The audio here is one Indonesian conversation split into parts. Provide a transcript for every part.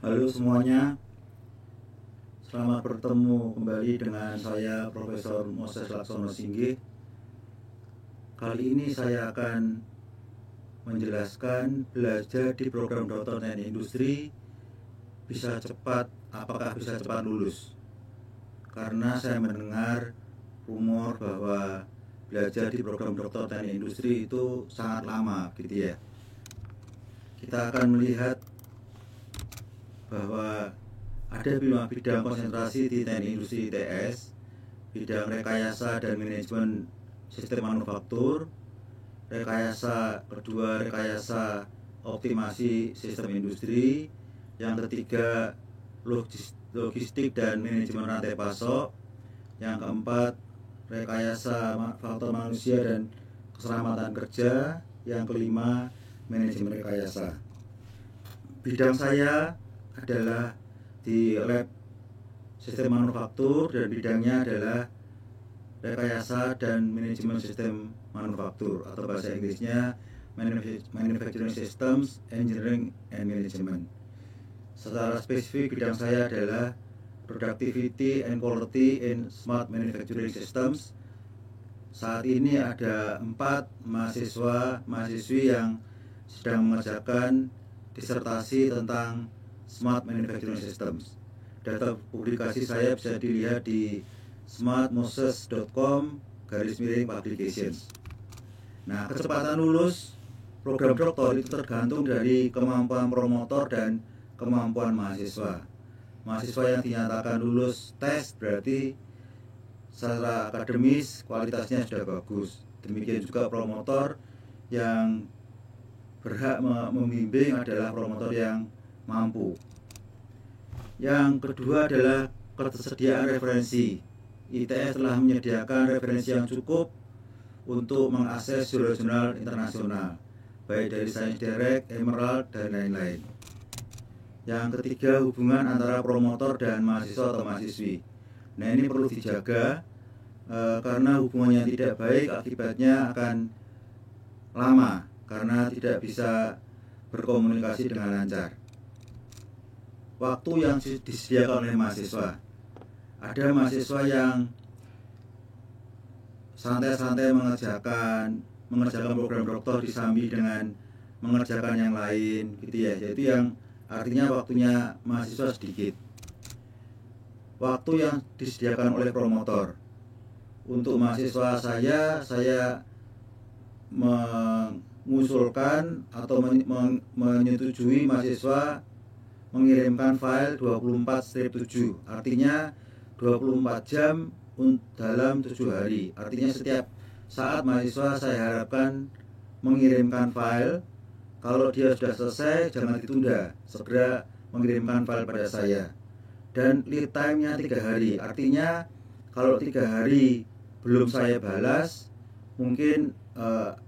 Halo semuanya, selamat bertemu kembali dengan saya Profesor Moses Laksono Singgih. Kali ini saya akan menjelaskan belajar di program Doktor Teknik Industri apakah bisa cepat lulus. Karena saya mendengar rumor bahwa belajar di program Doktor Teknik Industri itu sangat lama gitu ya. Kita akan melihat bahwa ada 5 bidang konsentrasi di Teknik Industri ITS, bidang rekayasa dan manajemen sistem manufaktur, rekayasa optimasi sistem industri, yang ketiga logistik dan manajemen rantai pasok, yang keempat rekayasa faktor manusia dan keselamatan kerja, yang kelima manajemen rekayasa. Bidang saya adalah di lab sistem manufaktur dan bidangnya adalah rekayasa dan manajemen sistem manufaktur atau bahasa Inggrisnya Manufacturing Systems, Engineering and Management. Secara spesifik bidang saya adalah Productivity and Quality in Smart Manufacturing Systems. Saat ini ada 4 mahasiswi yang sedang mengerjakan disertasi tentang Smart Manufacturing Systems. Data publikasi saya bisa dilihat di smartmoses.com/publications. Nah, kecepatan lulus program doktor itu tergantung dari kemampuan promotor dan kemampuan mahasiswa. Mahasiswa yang dinyatakan lulus tes berarti secara akademis kualitasnya sudah bagus. Demikian juga promotor yang berhak membimbing adalah promotor yang mampu. Yang kedua adalah ketersediaan referensi. ITS telah menyediakan referensi yang cukup untuk mengakses jurnal-jurnal internasional, baik dari Science Direct, Emerald, dan lain-lain. Yang ketiga, hubungan antara promotor dan mahasiswa atau mahasiswi. Nah, ini perlu dijaga karena hubungan yang tidak baik akibatnya akan lama karena tidak bisa berkomunikasi dengan lancar. Waktu yang disediakan oleh mahasiswa. Ada mahasiswa yang santai-santai mengerjakan program doktor disambi dengan mengerjakan yang lain gitu ya. Yaitu yang artinya waktunya mahasiswa sedikit. Waktu yang disediakan oleh promotor. Untuk mahasiswa saya mengusulkan atau menyetujui mahasiswa mengirimkan file 24/7, artinya 24 jam dalam 7 hari. Artinya setiap saat mahasiswa saya harapkan mengirimkan file. Kalau dia sudah selesai, jangan ditunda, segera mengirimkan file pada saya. Dan lead time-nya 3 hari, artinya kalau 3 hari belum saya balas, mungkin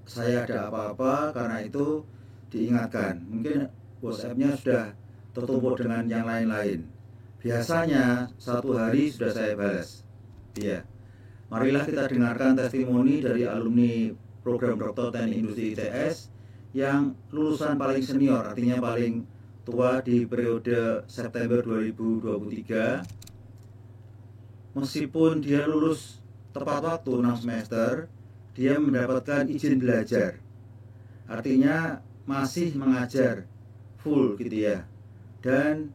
saya ada apa-apa, karena itu diingatkan. Mungkin WhatsApp-nya sudah tertumpuk dengan yang lain-lain. Biasanya 1 hari sudah saya balas. Iya. Marilah kita dengarkan testimoni dari alumni program Doktor Teknik Industri ITS yang lulusan paling senior, artinya paling tua di periode September 2023. Meskipun dia lulus tepat waktu 6 semester, dia mendapatkan izin belajar. Artinya masih mengajar full gitu ya. Dan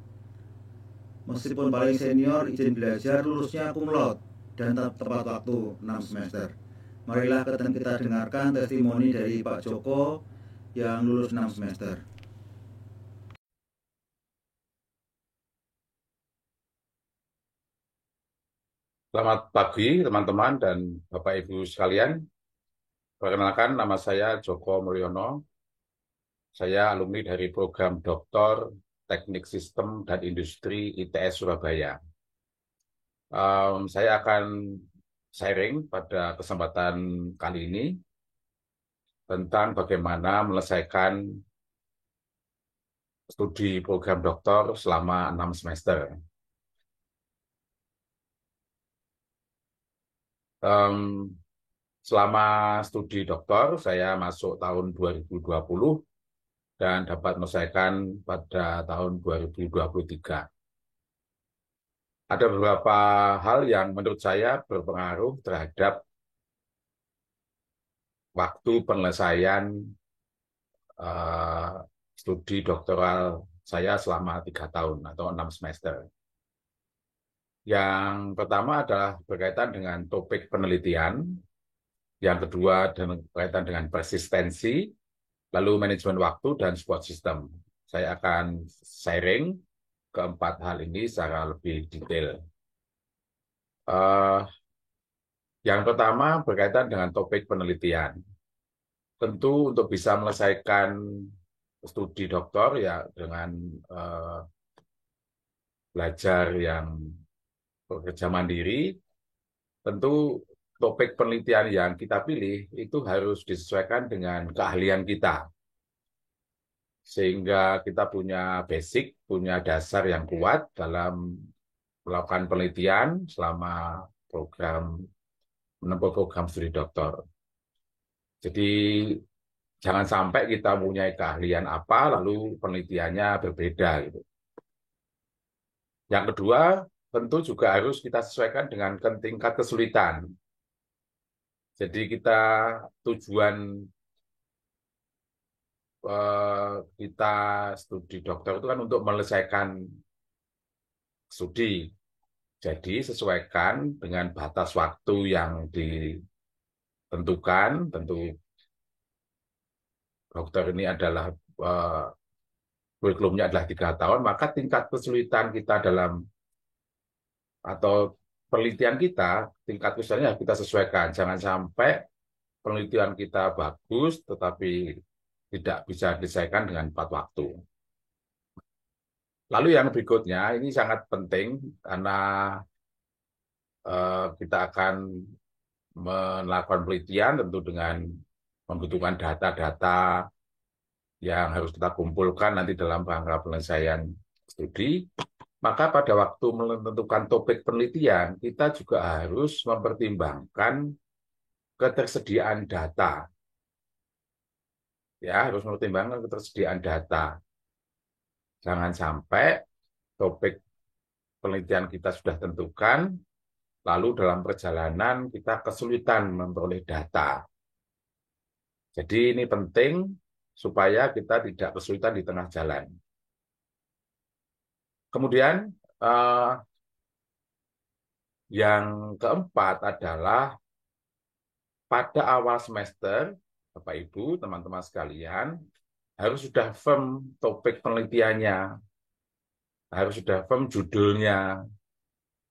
meskipun paling senior izin belajar, lulusnya cum laude dan tepat waktu 6 semester. Marilah kita dengarkan testimoni dari Pak Joko yang lulus 6 semester. Selamat pagi teman-teman dan Bapak Ibu sekalian. Perkenalkan, nama saya Joko Mulyono. Saya alumni dari program Doktor Teknik Sistem dan Industri ITS Surabaya. Saya akan sharing pada kesempatan kali ini tentang bagaimana menyelesaikan studi program doktor selama 6 semester. Selama studi doktor, saya masuk tahun 2020 dan dapat menyelesaikan pada tahun 2023. Ada beberapa hal yang menurut saya berpengaruh terhadap waktu penyelesaian eh, studi doktoral saya selama 3 tahun atau 6 semester. Yang pertama adalah berkaitan dengan topik penelitian, yang kedua berkaitan dengan persistensi, lalu manajemen waktu dan support system. Saya akan sharing keempat hal ini secara lebih detail. Eh, yang pertama berkaitan dengan topik penelitian. Tentu untuk bisa menyelesaikan studi doktor ya dengan eh, belajar yang bekerja mandiri, tentu topik penelitian yang kita pilih itu harus disesuaikan dengan keahlian kita. Sehingga kita punya basic, punya dasar yang kuat dalam melakukan penelitian selama menempuh program studi doktor. Jadi jangan sampai kita punya keahlian apa, lalu penelitiannya berbeda gitu. Yang kedua, tentu juga harus kita sesuaikan dengan tingkat kesulitan. Jadi tujuan kita studi dokter itu kan untuk menyelesaikan studi. Jadi sesuaikan dengan batas waktu yang ditentukan. Tentu dokter ini adalah eh, kurikulumnya adalah 3 tahun, maka tingkat kesulitan kita atau penelitian kita, tingkat kesulitannya kita sesuaikan. Jangan sampai penelitian kita bagus, tetapi tidak bisa diselesaikan dengan 4 waktu. Lalu yang berikutnya, ini sangat penting karena kita akan melakukan penelitian tentu dengan membutuhkan data-data yang harus kita kumpulkan nanti dalam rangka penyelesaian studi. Maka pada waktu menentukan topik penelitian, kita juga harus mempertimbangkan ketersediaan data. Ya, harus mempertimbangkan ketersediaan data. Jangan sampai topik penelitian kita sudah tentukan, lalu dalam perjalanan kita kesulitan memperoleh data. Jadi ini penting supaya kita tidak kesulitan di tengah jalan. Kemudian yang keempat adalah pada awal semester, Bapak Ibu, teman-teman sekalian, harus sudah firm topik penelitiannya, harus sudah firm judulnya.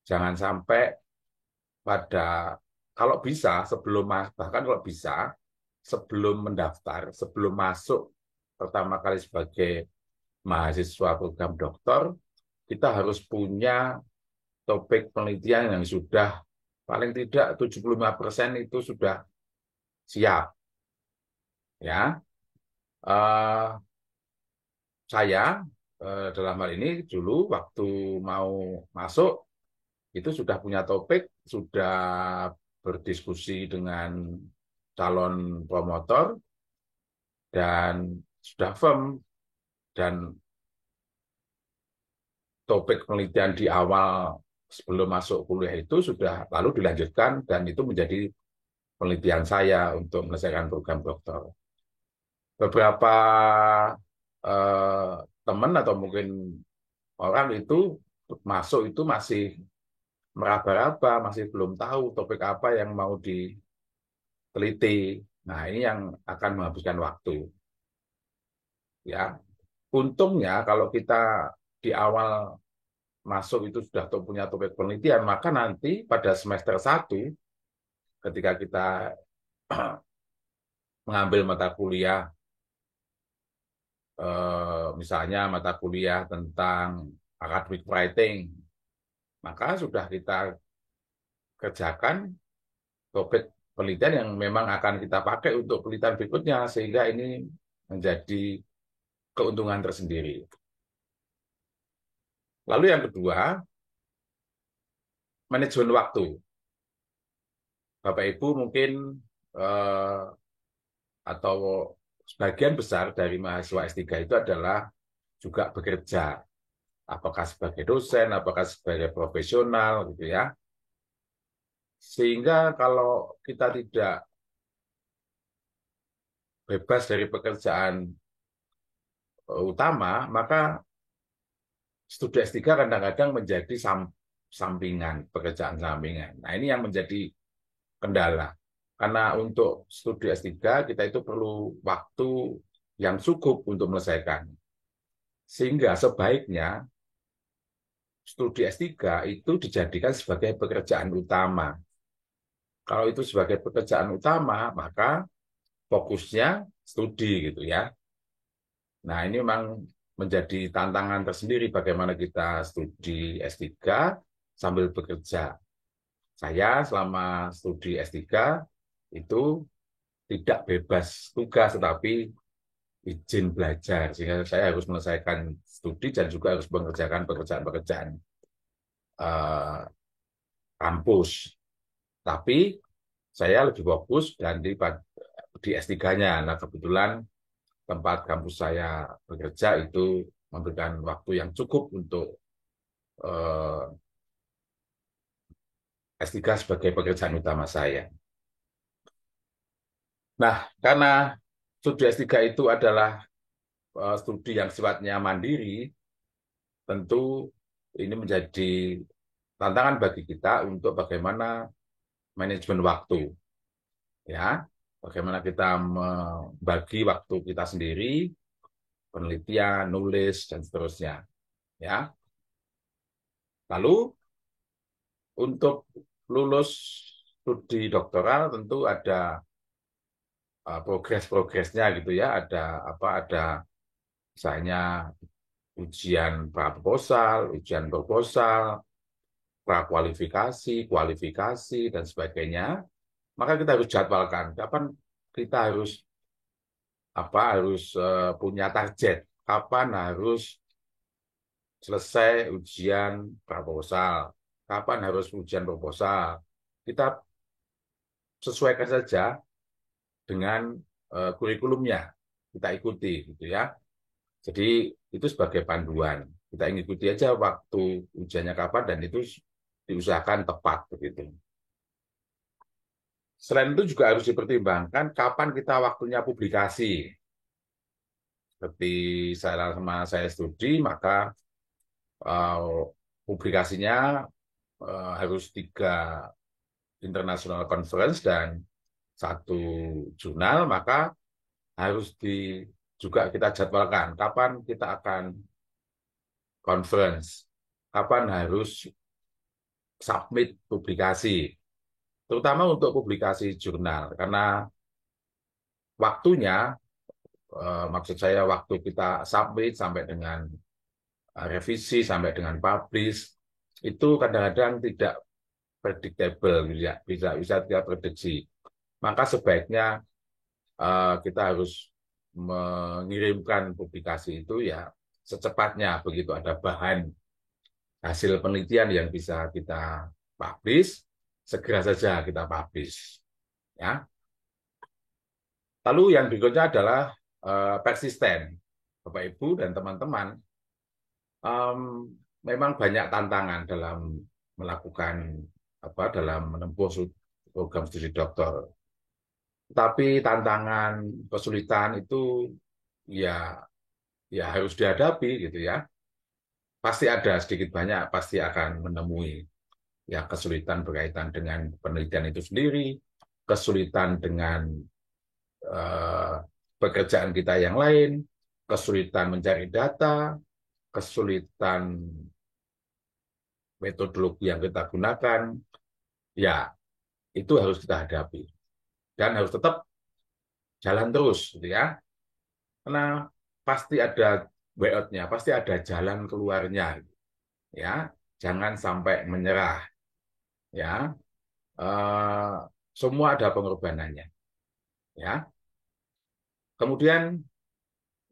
Jangan sampai kalau bisa, bahkan kalau bisa, sebelum mendaftar, sebelum masuk pertama kali sebagai mahasiswa program doktor, kita harus punya topik penelitian yang sudah paling tidak 75% itu sudah siap. Ya, saya dalam hal ini dulu waktu mau masuk itu sudah punya topik, sudah berdiskusi dengan calon promotor dan sudah firm, dan topik penelitian di awal sebelum masuk kuliah itu sudah lalu dilanjutkan dan itu menjadi penelitian saya untuk menyelesaikan program doktor. Beberapa teman atau mungkin orang itu masuk itu masih meraba-raba, masih belum tahu topik apa yang mau diteliti. Nah, ini yang akan menghabiskan waktu. Ya, untungnya kalau kita di awal masuk itu sudah punya topik penelitian, maka nanti pada semester 1, ketika kita mengambil mata kuliah, misalnya mata kuliah tentang academic writing, maka sudah kita kerjakan topik penelitian yang memang akan kita pakai untuk penelitian berikutnya, sehingga ini menjadi keuntungan tersendiri. Lalu yang kedua, manajemen waktu. Bapak Ibu mungkin atau sebagian besar dari mahasiswa S3 itu adalah juga bekerja, apakah sebagai dosen, apakah sebagai profesional, gitu ya. Sehingga kalau kita tidak bebas dari pekerjaan utama, maka studi S3 kadang-kadang menjadi sampingan, pekerjaan sampingan. Nah, ini yang menjadi kendala. Karena untuk studi S3, kita itu perlu waktu yang cukup untuk menyelesaikan. Sehingga sebaiknya studi S3 itu dijadikan sebagai pekerjaan utama. Kalau itu sebagai pekerjaan utama, maka fokusnya studi gitu ya. Nah, ini memang menjadi tantangan tersendiri bagaimana kita studi S3 sambil bekerja. Saya selama studi S3 itu tidak bebas tugas, tetapi izin belajar. Sehingga saya harus menyelesaikan studi dan juga harus mengerjakan pekerjaan-pekerjaan kampus. Tapi saya lebih fokus dan di S3-nya. Nah, kebetulan tempat kampus saya bekerja itu memberikan waktu yang cukup untuk eh, S3 sebagai pekerjaan utama saya. Nah, karena studi S3 itu adalah studi yang sifatnya mandiri, tentu ini menjadi tantangan bagi kita untuk bagaimana manajemen waktu, ya, bagaimana kita membagi waktu kita sendiri, penelitian, nulis dan seterusnya, ya. Lalu untuk lulus studi doktoral tentu ada progres-progresnya gitu ya, ada apa? Ada misalnya ujian praproposal, ujian proposal, prakualifikasi, kualifikasi dan sebagainya. Maka kita harus jadwalkan kapan kita harus punya target, kapan harus selesai ujian proposal, kapan harus ujian proposal. Kita sesuaikan saja dengan kurikulumnya, kita ikuti gitu ya. Jadi itu sebagai panduan. Kita ikuti aja waktu ujiannya kapan dan itu diusahakan tepat begitu. Selain itu juga harus dipertimbangkan kapan kita waktunya publikasi. Seperti saya studi, maka uh, publikasinya harus 3 international conference dan 1 jurnal, maka harus juga kita jadwalkan kapan kita akan conference, kapan harus submit publikasi, terutama untuk publikasi jurnal, karena waktunya, maksud saya waktu kita submit sampai dengan revisi, sampai dengan publish, itu kadang-kadang tidak predictable, bisa tidak prediksi. Maka sebaiknya kita harus mengirimkan publikasi itu ya secepatnya, begitu ada bahan hasil penelitian yang bisa kita publish, segera saja kita publish. Ya. Lalu yang berikutnya adalah persisten. Bapak Ibu dan teman-teman, memang banyak tantangan dalam melakukan dalam menempuh program studi doktor. Tapi tantangan, kesulitan itu ya ya harus dihadapi gitu ya. Pasti ada sedikit banyak, pasti akan menemui ya kesulitan berkaitan dengan penelitian itu sendiri, kesulitan dengan eh, pekerjaan kita yang lain, kesulitan mencari data, kesulitan metodologi yang kita gunakan, ya itu harus kita hadapi dan harus tetap jalan terus, gitu ya. Karena pasti ada way out-nya, pasti ada jalan keluarnya, ya. Jangan sampai menyerah, ya. Eh, semua ada pengorbanannya, ya. Kemudian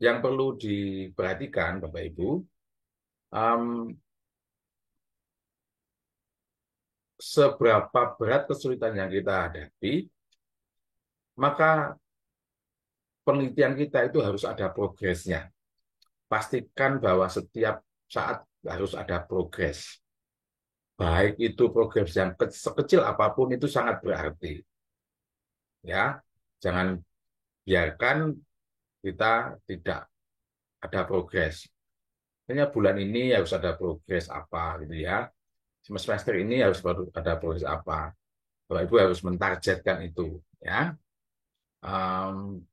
yang perlu diperhatikan, Bapak Ibu, em, seberapa berat kesulitan yang kita hadapi, maka penelitian kita itu harus ada progresnya. Pastikan bahwa setiap saat harus ada progres. Baik itu progres yang sekecil apapun itu sangat berarti. Ya, jangan biarkan kita tidak ada progres. Hanya bulan ini harus ada progres apa gitu ya. Semester ini harus ada progres apa. Bapak Ibu harus mentargetkan itu ya. Um,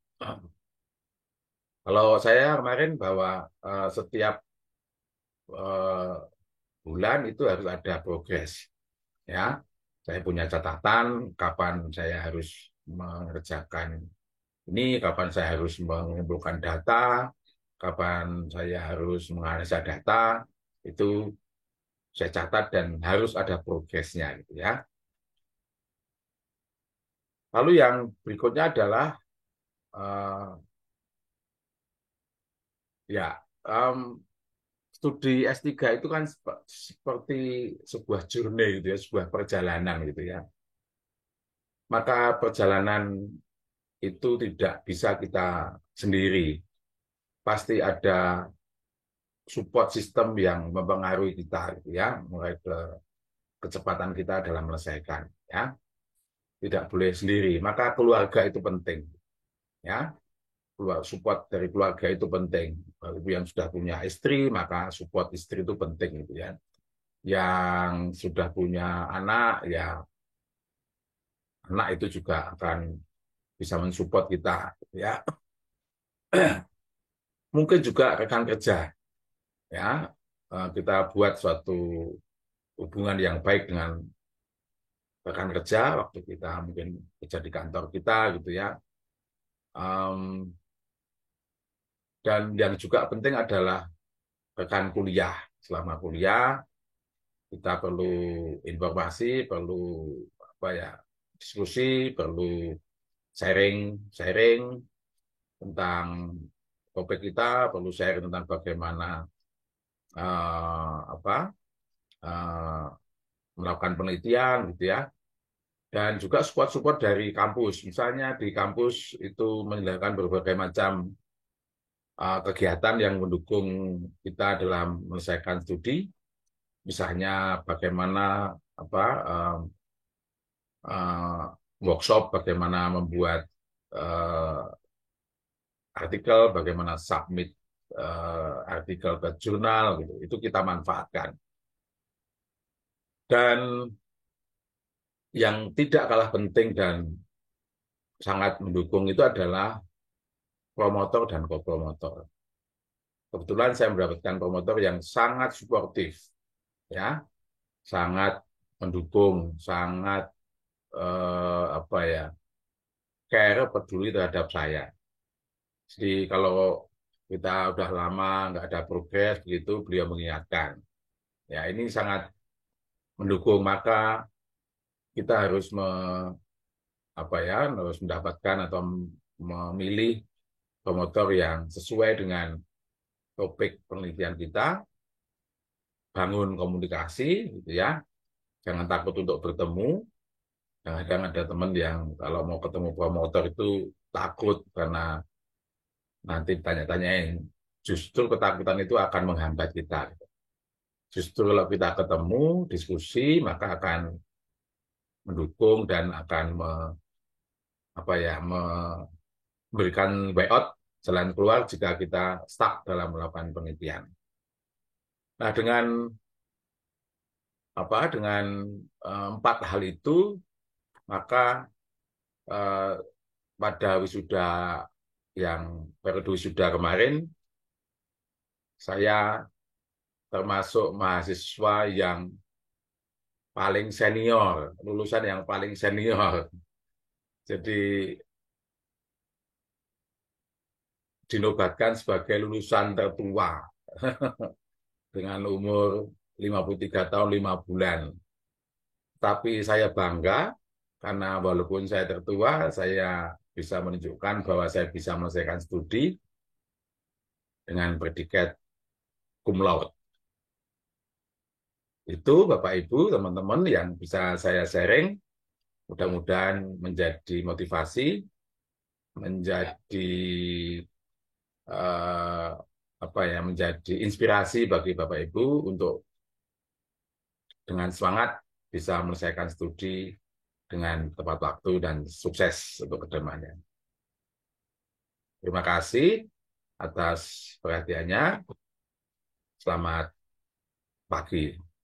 Kalau saya kemarin bahwa setiap eh, bulan itu harus ada progres ya. Saya punya catatan kapan saya harus mengerjakan ini, kapan saya harus mengumpulkan data, kapan saya harus menganalisa data, itu saya catat dan harus ada progresnya gitu ya. Lalu yang berikutnya adalah eh, ya studi S3 itu kan seperti sebuah journey gitu ya, sebuah perjalanan gitu ya. Maka perjalanan itu tidak bisa kita sendiri. Pasti ada support system yang mempengaruhi kita gitu ya, mulai ke kecepatan kita dalam menyelesaikan ya. Tidak boleh sendiri. Maka keluarga itu penting ya. Support dari keluarga itu penting. Ibu yang sudah punya istri, maka support istri itu penting gitu ya. Yang sudah punya anak, ya anak itu juga akan bisa mensupport kita ya. Mungkin juga rekan kerja ya. Kita buat suatu hubungan yang baik dengan rekan kerja waktu kita mungkin kerja di kantor kita gitu ya. Dan yang juga penting adalah rekan kuliah. Selama kuliah kita perlu informasi, perlu apa ya, diskusi, perlu sharing tentang topik kita, perlu sharing tentang bagaimana apa uh, melakukan penelitian gitu ya. Dan juga support-support dari kampus. Misalnya di kampus itu menyelenggarakan berbagai macam kegiatan yang mendukung kita dalam menyelesaikan studi. Misalnya bagaimana apa uh, workshop, bagaimana membuat uh, artikel, bagaimana submit artikel ke jurnal, gitu. Itu kita manfaatkan. Dan yang tidak kalah penting dan sangat mendukung itu adalah promotor dan co-promotor. Kebetulan saya mendapatkan promotor yang sangat suportif, ya, sangat mendukung, sangat apa ya, care, peduli terhadap saya. Jadi kalau kita udah lama nggak ada progres, begitu beliau mengingatkan. Ya ini sangat mendukung, maka kita harus apa ya, harus mendapatkan atau memilih promotor yang sesuai dengan topik penelitian kita, bangun komunikasi, gitu ya. Jangan takut untuk bertemu. Kadang ada teman yang kalau mau ketemu promotor itu takut karena nanti tanya-tanyain. Justru ketakutan itu akan menghambat kita. Justru kalau kita ketemu, diskusi, maka akan mendukung dan akan apa ya, memberikan way out, jalan keluar jika kita stuck dalam melakukan penelitian. Nah, dengan empat hal itu, maka eh, pada wisuda yang periode wisuda kemarin, saya termasuk mahasiswa yang paling senior, lulusan yang paling senior. Jadi dinobatkan sebagai lulusan tertua dengan umur 53 tahun 5 bulan. Tapi saya bangga karena walaupun saya tertua, saya bisa menunjukkan bahwa saya bisa menyelesaikan studi dengan predikat cum laude. Itu Bapak Ibu, teman-teman yang bisa saya sharing, mudah-mudahan menjadi motivasi menjadi eh, apa ya, menjadi inspirasi bagi Bapak Ibu untuk dengan semangat bisa menyelesaikan studi dengan tepat waktu dan sukses untuk kedepannya. Terima kasih atas perhatiannya. Selamat pagi.